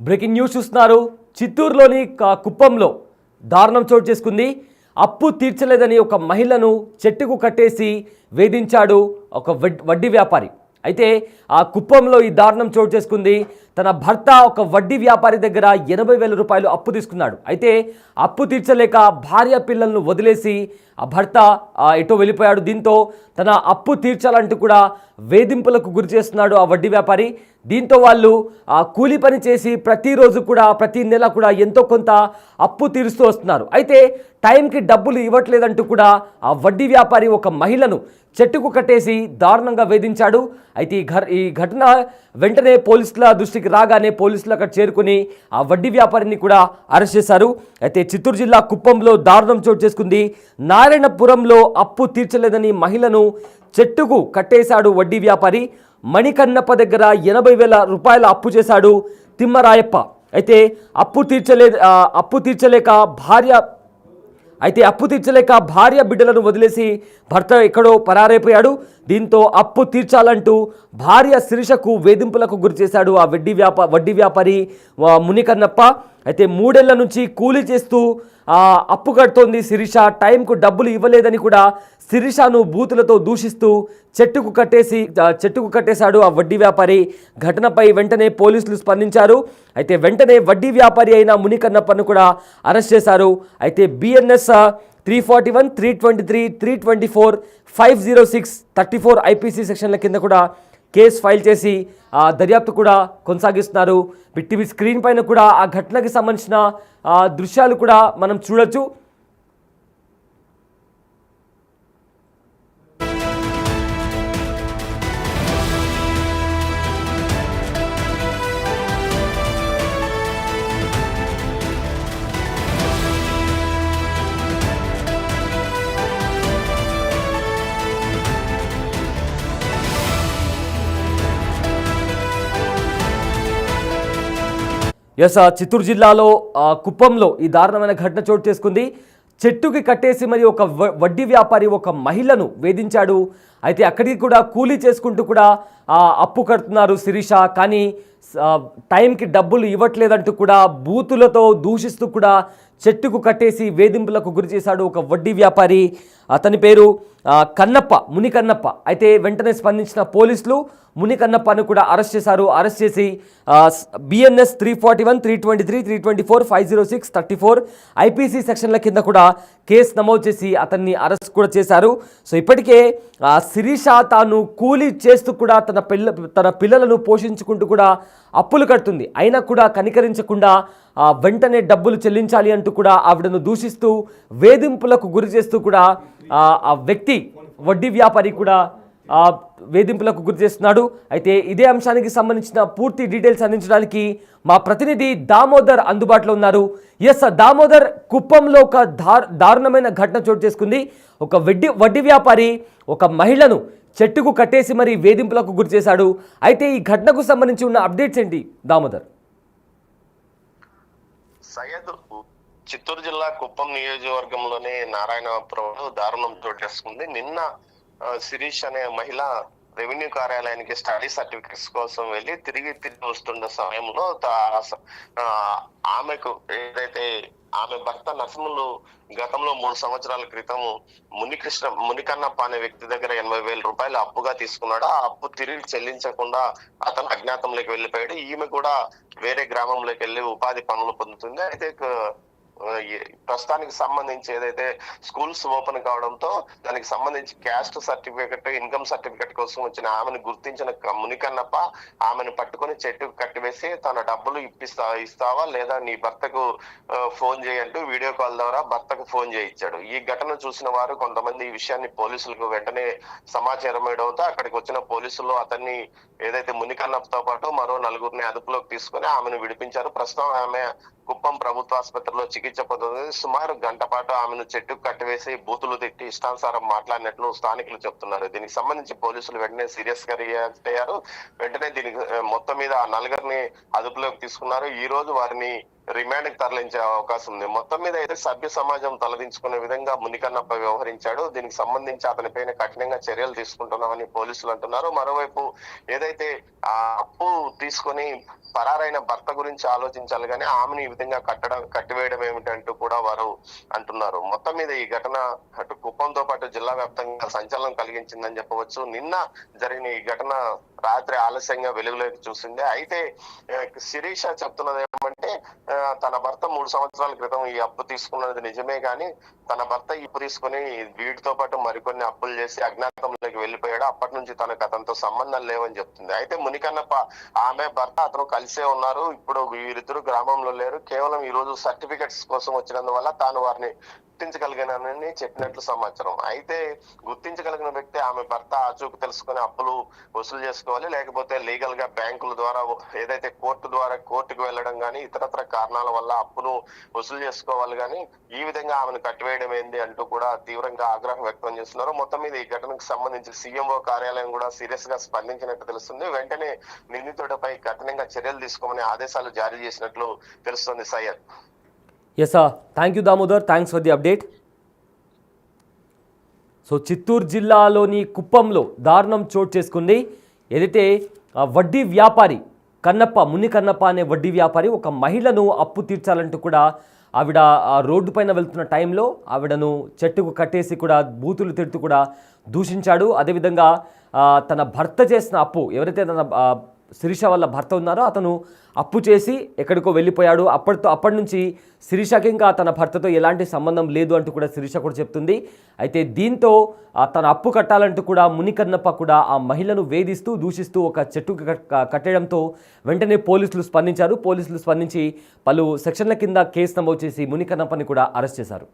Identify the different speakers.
Speaker 1: Breaking news చూస్తున్నారు. చిత్తూరులోని కుప్పంలో దారుణం చోటు చేసుకుంది. అప్పు తీర్చలేదని ఒక మహిళను చెట్టుకు కట్టేసి వేధించాడు ఒక వడ్డీ వ్యాపారి. అయితే ఆ కుప్పంలో ఈ దారుణం చోటు చేసుకుంది. తన భర్త ఒక వడ్డీ వ్యాపారి దగ్గర 80,000 రూపాయలు అప్పు తీసుకున్నాడు. అయితే అప్పు తీర్చలేక భార్య పిల్లలను వదిలేసి ఆ భర్త ఎటో వెళ్ళిపోయాడు. దీంతో తన అప్పు తీర్చాలంటూ కూడా వేధింపులకు గురి చేస్తున్నాడు ఆ వడ్డీ వ్యాపారి. దీంతో వాళ్ళు కూలి పని చేసి ప్రతిరోజు కూడా ప్రతి నెల కూడా ఎంతో కొంత అప్పు తీరుస్తూ వస్తున్నారు. అయితే టైంకి డబ్బులు ఇవ్వట్లేదంటూ కూడా ఆ వడ్డీ వ్యాపారి ఒక మహిళను చెట్టుకు కట్టేసి దారుణంగా వేధించాడు. అయితే ఈ ఘటన వెంటనే పోలీసుల దృష్టికి రాగానే పోలీసులు అక్కడ చేరుకుని ఆ వడ్డీ వ్యాపారిని కూడా అరెస్ట్ చేశారు. అయితే చిత్తూరు జిల్లా కుప్పంలో దారుణం చోటు చేసుకుంది. నారాయణపురంలో అప్పు తీర్చలేదని మహిళను చెట్టుకు కట్టేశాడు వడ్డీ వ్యాపారి. మణికన్నప్ప దగ్గర 80,000 రూపాయల అప్పు చేశాడు తిమ్మరాయప్ప. అయితే అప్పు తీర్చలేక భార్య బిడ్డలను వదిలేసి భర్త ఎక్కడో పరారైపోయాడు. దీంతో అప్పు తీర్చాలంటూ భార్య శిరీషకు వేధింపులకు గురి చేశాడు ఆ వడ్డీ వ్యాపారి మునికన్నప్ప. అయితే 3 ఏళ్ల నుంచి కూలీ చేస్తూ అప్పు కడుతోంది శిరీష. టైంకు డబ్బులు ఇవ్వలేదని కూడా శిరీషను బూతులతో దూషిస్తూ చెట్టుకు కట్టేశాడు ఆ వడ్డీ వ్యాపారి. ఘటనపై వెంటనే పోలీసులు స్పందించారు. అయితే వెంటనే వడ్డీ వ్యాపారి అయిన మునికన్నప్పను కూడా అరెస్ట్ చేశారు. అయితే BNS 341, 323, 324, 506, 34 IPC సెక్షన్ల కింద కూడా కేసు ఫైల్ చేసి దర్యాప్తు కూడా కొనసాగిస్తున్నారు. బిగ్ స్క్రీన్ పైన కూడా ఆ ఘటనకి సంబంధించిన దృశ్యాలు కూడా మనం చూడొచ్చు. చిత్తూరు జిల్లాలో కుప్పంలో ఈ దారుణమైన ఘటన చోటు చేసుకుంది. చెట్టుకి కట్టేసి మరి ఒక వడ్డీ వ్యాపారి ఒక మహిళను వేధించాడు. అయితే అక్కడికి కూడా కూలీ చేసుకుంటూ కూడా అప్పు కడుతున్నారు శిరీష. కానీ టైంకి డబ్బులు ఇవ్వట్లేదంటూ కూడా బూతులతో దూషిస్తూ కూడా చెట్టుకు కట్టేసి వేధింపులకు గురి చేశాడు ఒక వడ్డీ వ్యాపారి. అతని పేరు మునికన్నప్ప. అయితే వెంటనే స్పందించిన పోలీసులు మునికన్నప్పను కూడా అరెస్ట్ చేశారు. అరెస్ట్ చేసి BNS 341, 323, 324, 506, 34 IPC సెక్షన్ల కింద కూడా కేసు నమోదు చేసి అతన్ని అరెస్ట్ కూడా చేశారు. సో ఇప్పటికే శిరీష తాను కూలీ చేస్తూ కూడా తన పిల్లలను పోషించుకుంటూ కూడా అప్పులు కడుతుంది. అయినా కూడా కనికరించకుండా వెంటనే డబ్బులు చెల్లించాలి అంటూ కూడా ఆవిడను దూషిస్తూ వేధింపులకు గురి చేస్తూ కూడా ఆ వ్యక్తి వడ్డీ వ్యాపారి కూడా వేధింపులకు గురి చేస్తున్నాడు. అయితే ఇదే అంశానికి సంబంధించిన పూర్తి డీటెయిల్స్ అందించడానికి మా ప్రతినిధి దామోదర్ అందుబాటులో ఉన్నారు. దామోదర్, కుప్పంలో ఒక దారుణమైన ఘటన చోటు చేసుకుంది. ఒక వడ్డీ వ్యాపారి ఒక మహిళను చెట్టుకు కట్టేసి మరి వేధింపులకు గురి చేశాడు. అయితే ఈ ఘటనకు సంబంధించి ఉన్న అప్డేట్స్ ఏంటి దామోదర్?
Speaker 2: చిత్తూరు జిల్లా కుప్పం నియోజకవర్గంలోని నారాయణపురంలో దారుణం చోటు చేసుకుంది. నిన్న శిరీష్ అనే మహిళ రెవెన్యూ కార్యాలయానికి స్టడీ సర్టిఫికెట్స్ కోసం వెళ్ళి తిరిగి వస్తున్న సమయంలో ఆమెకు ఏదైతే ఆమె భర్త నరసింహులు గతంలో 3 సంవత్సరాల క్రితం మునికన్నప్ప అనే వ్యక్తి దగ్గర 80,000 రూపాయలు అప్పుగా తీసుకున్నాడు. ఆ అప్పు తిరిగి చెల్లించకుండా అతను అజ్ఞాతంలోకి వెళ్ళిపోయాడు. ఈమె కూడా వేరే గ్రామంలోకి వెళ్ళి ఉపాధి పనులు పొందుతుంది. అయితే ప్రస్తుతానికి సంబంధించి ఏదైతే స్కూల్స్ ఓపెన్ కావడంతో దానికి సంబంధించి క్యాస్ట్ సర్టిఫికెట్, ఇన్కమ్ సర్టిఫికెట్ కోసం వచ్చిన ఆమెను గుర్తించిన మునికన్నప్ప ఆమెను పట్టుకొని చెట్టుకు కట్టివేసి తన డబ్బులు ఇస్తావా లేదా నీ భర్తకు ఫోన్ చేయంటూ వీడియో కాల్ ద్వారా భర్తకు ఫోన్ చేయించాడు. ఈ ఘటన చూసిన వారు కొంతమంది ఈ విషయాన్ని పోలీసులకు వెంటనే సమాచారం ఇవ్వడంతో అక్కడికి వచ్చిన పోలీసులు అతన్ని ఏదైతే మునికన్నప్పతో పాటు మరో 4గురిని అదుపులోకి తీసుకుని ఆమెను విడిపించారు. ప్రస్తుతం ఆమె కుప్పం ప్రభుత్వ ఆసుపత్రిలో చికిత్స పొందుతుంది. సుమారు గంట పాటు ఆమెను చెట్టుకు కట్టివేసి బూతులు తిట్టి ఇష్టానుసారం మాట్లాడినట్లు స్థానికులు చెప్తున్నారు. దీనికి సంబంధించి పోలీసులు వెంటనే సీరియస్ గా రియాక్ట్ అయ్యారు. వెంటనే దీనికి మొత్తం మీద ఆ 4గురిని అదుపులోకి తీసుకున్నారు. ఈ రోజు వారిని రిమాండ్ కి తరలించే అవకాశం ఉంది. మొత్తం మీద అయితే సభ్య సమాజం తలదించుకునే విధంగా మునికన్నప్ప వ్యవహరించాడు. దీనికి సంబంధించి అతనిపైన కఠినంగా చర్యలు తీసుకుంటున్నామని పోలీసులు అంటున్నారు. మరోవైపు ఏదైతే ఆ అప్పు తీసుకొని పరారైన భర్త గురించి ఆలోచించాలి కానీ ఆమెను ఈ విధంగా కట్టివేయడం ఏమిటంటూ కూడా వారు అంటున్నారు. మొత్తం మీద ఈ ఘటన అటు కుప్పంతో పాటు జిల్లా వ్యాప్తంగా సంచలనం కలిగించిందని చెప్పవచ్చు. నిన్న జరిగిన ఈ ఘటన రాత్రి ఆలస్యంగా వెలుగులోకి చూసింది. అయితే శిరీష చెప్తున్నది ఏమంటే తన భర్త 3 సంవత్సరాల క్రితం ఈ అప్పు తీసుకున్నది నిజమే, కానీ తన భర్త ఇప్పు తీసుకుని వీటితో పాటు మరికొన్ని అప్పులు చేసి అజ్ఞాతంలోకి వెళ్ళిపోయాడు. అప్పటి నుంచి తనకు అతనితో సంబంధం లేవని చెప్తుంది. అయితే మునికన్నప్ప ఆమె భర్త అతను కలిసే ఉన్నారు. ఇప్పుడు వీరిద్దరు గ్రామంలో లేరు. కేవలం ఈ రోజు సర్టిఫికెట్స్ కోసం వచ్చినందువల్ల తాను వారిని గుర్తించగలిగినని చెప్పినట్లు సమాచారం. అయితే గుర్తించగలిగిన వ్యక్తి ఆమె భర్త ఆచూకు తెలుసుకుని అప్పులు వసూలు చేసుకోవాలి, లేకపోతే లీగల్ గా బ్యాంకుల ద్వారా ఏదైతే కోర్టుకు వెళ్ళడం గానీ ఇతరత్ర కారణాల వల్ల అప్పును వసూలు చేసుకోవాలి, కానీ ఈ విధంగా ఆమెను కట్టివేయడం ఏంది అంటూ కూడా తీవ్రంగా ఆగ్రహం వ్యక్తం చేస్తున్నారు. మొత్తం మీద ఈ ఘటనకు సంబంధించి సీఎంఓ కార్యాలయం కూడా సీరియస్ గా స్పందించినట్టు తెలుస్తుంది. వెంటనే నిందితుడిపై కఠినంగా చర్యలు తీసుకోమని ఆదేశాలు జారీ చేసినట్లు తెలుస్తుంది. Syed.
Speaker 1: Yes thank you Damodar, thanks for the update. So Chittoor జిల్లాలోని కుప్పంలో దారుణం చోటు చేసుకుంది. ఏదైతే వడ్డీ వ్యాపారి ముని కన్నప్ప అనే వడ్డీ వ్యాపారి ఒక మహిళను అప్పు తీర్చాలంటూ కూడా ఆవిడ రోడ్డు పైన వెళ్తున్న టైంలో ఆవిడను చెట్టుకు కట్టేసి కూడా బూతులు తిడుతూ కూడా దూషించాడు. అదేవిధంగా తన భర్త చేసిన అప్పు, ఎవరైతే తన శిరీష వాళ్ళ భర్త ఉన్నారో అతను అప్పు చేసి ఎక్కడికో వెళ్ళిపోయాడు. అప్పటి నుంచి శిరీషకి ఇంకా తన భర్తతో ఎలాంటి సంబంధం లేదు అంటూ కూడా శిరీష కూడా చెప్తుంది. అయితే దీంతో తన అప్పు కట్టాలంటూ కూడా మునికన్నప్ప కూడా ఆ మహిళను వేధిస్తూ దూషిస్తూ ఒక చెట్టుకు కట్టడంతో వెంటనే పోలీసులు స్పందించారు. పోలీసులు స్పందించి పలు సెక్షన్ల కింద కేసు నమోదు చేసి మునికన్నప్పని కూడా అరెస్ట్ చేశారు.